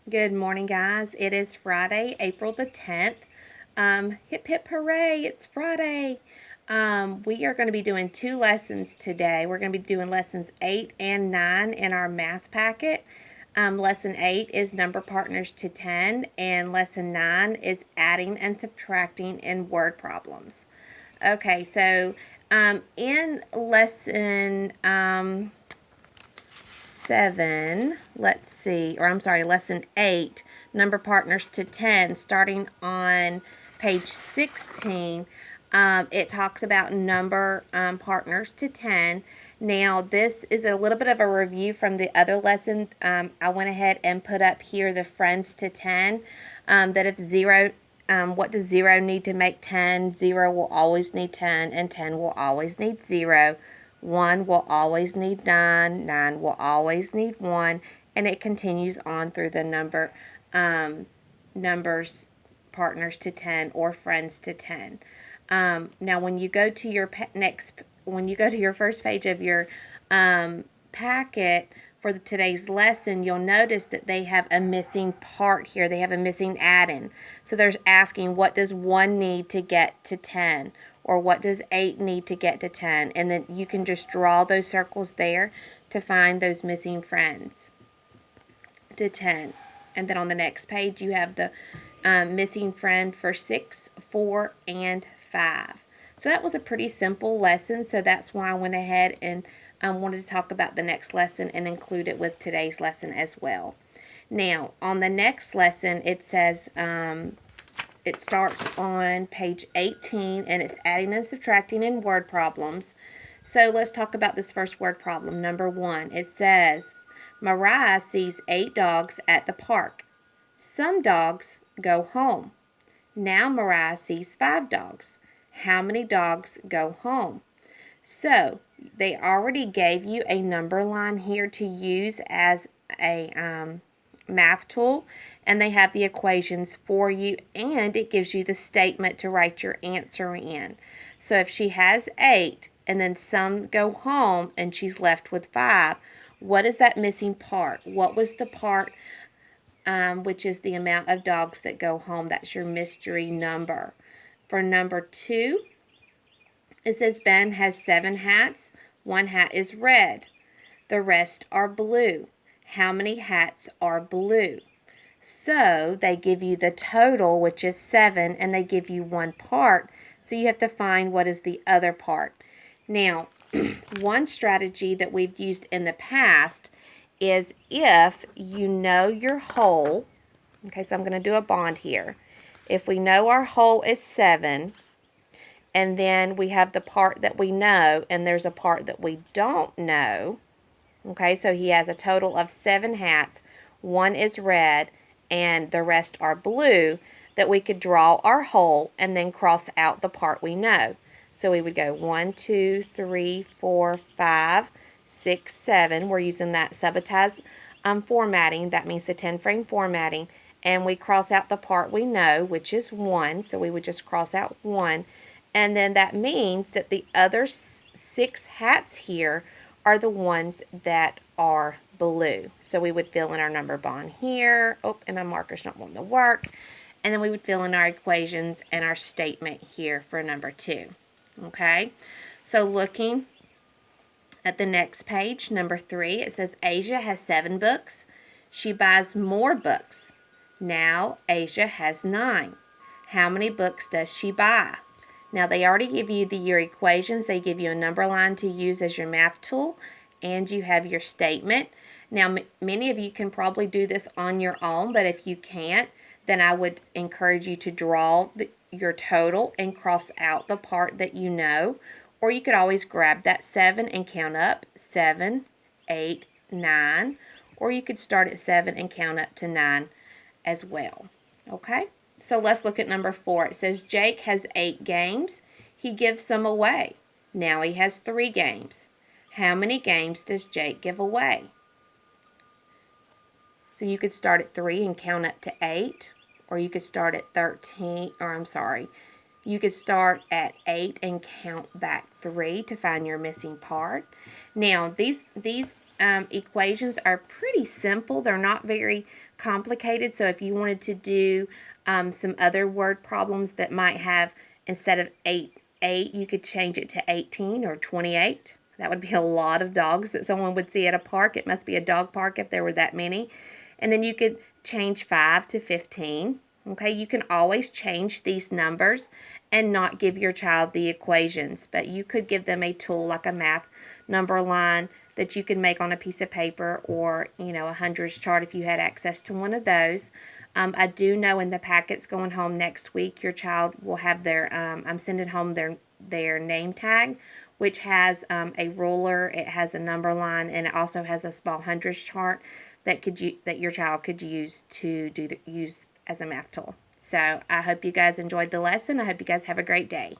Good morning, guys. It is Friday, April the 10th. Hip hip hooray, it's Friday. We are going to be doing two lessons today. We're going to be doing lessons 8 and 9 in our math packet. Lesson 8 is number partners to 10, and lesson 9 is adding and subtracting in word problems. Okay, so in lesson 7, let's see, or I'm sorry, lesson 8, number partners to 10, starting on page 16, it talks about number partners to 10. Now, this is a little bit of a review from the other lesson. I went ahead and put up here the friends to 10, that if 0, what does 0 need to make 10? 0 will always need 10, and 10 will always need 0. 1 will always need 9, 9 will always need 1, and it continues on through the numbers partners to 10 or friends to 10. Now, when you go to your first page of your packet for today's lesson, you'll notice that they have a missing part here. They have a missing add-in. So they're asking, what does 1 need to get to 10? Or what does 8 need to get to 10? And then you can just draw those circles there to find those missing friends to 10. And then on the next page, you have the missing friend for 6, 4, and 5. So that was a pretty simple lesson. So that's why I went ahead and wanted to talk about the next lesson and include it with today's lesson as well. Now, on the next lesson, it says, it starts on page 18, and it's adding and subtracting in word problems. So let's talk about this first word problem. Number 1, it says, Mariah sees 8 dogs at the park. Some dogs go home. Now Mariah sees 5 dogs. How many dogs go home? So they already gave you a number line here to use as a math tool, and they have the equations for you, and it gives you the statement to write your answer in. So if she has 8 and then some go home and she's left with 5, what is that missing part? What was the part which is the amount of dogs that go home? That's your mystery number. For number 2, it says Ben has 7 hats. 1 hat is red. The rest are blue. How many hats are blue? So they give you the total, which is 7, and they give you 1 part. So you have to find what is the other part. Now, one strategy that we've used in the past is if you know your whole, okay, so I'm going to do a bond here. If we know our whole is 7, and then we have the part that we know, and there's a part that we don't know, okay, so he has a total of 7 hats, 1 is red, and the rest are blue, that we could draw our whole and then cross out the part we know. So we would go 1, 2, 3, 4, 5, 6, 7. We're using that Subotize formatting. That means the 10-frame formatting. And we cross out the part we know, which is 1. So we would just cross out 1. And then that means that the other 6 hats here are the ones that are blue. So we would fill in our number bond here. Oh, and my marker's not wanting to work. And then we would fill in our equations and our statement here for number 2. Okay, so looking at the next page, number 3, it says Asia has 7 books. She buys more books. Now Asia has 9. How many books does she buy? Now they already give you your equations. They give you a number line to use as your math tool, and you have your statement. Now many of you can probably do this on your own, but if you can't, then I would encourage you to draw your total and cross out the part that you know, or you could always grab that 7 and count up 7, 8, 9, or you could start at 7 and count up to 9 as well. Okay, so let's look at number 4. It says Jake has 8 games. He gives some away. Now he has 3 games. How many games does Jake give away? So you could start at 3 and count up to 8. Or you could start at 13, or I'm sorry, you could start at 8 and count back 3 to find your missing part. Now, these equations are pretty simple. They're not very complicated. So if you wanted to do some other word problems that might have, instead of 8, you could change it to 18 or 28. That would be a lot of dogs that someone would see at a park. It must be a dog park if there were that many. And then you could change 5 to 15. Okay, you can always change these numbers and not give your child the equations, but you could give them a tool like a math number line that you can make on a piece of paper, or a hundreds chart if you had access to one of those. I do know in the packets going home next week, your child will have their I'm sending home their name tag, which has a ruler, it has a number line, and it also has a small hundreds chart that your child could use to use as a math tool. So I hope you guys enjoyed the lesson. I hope you guys have a great day.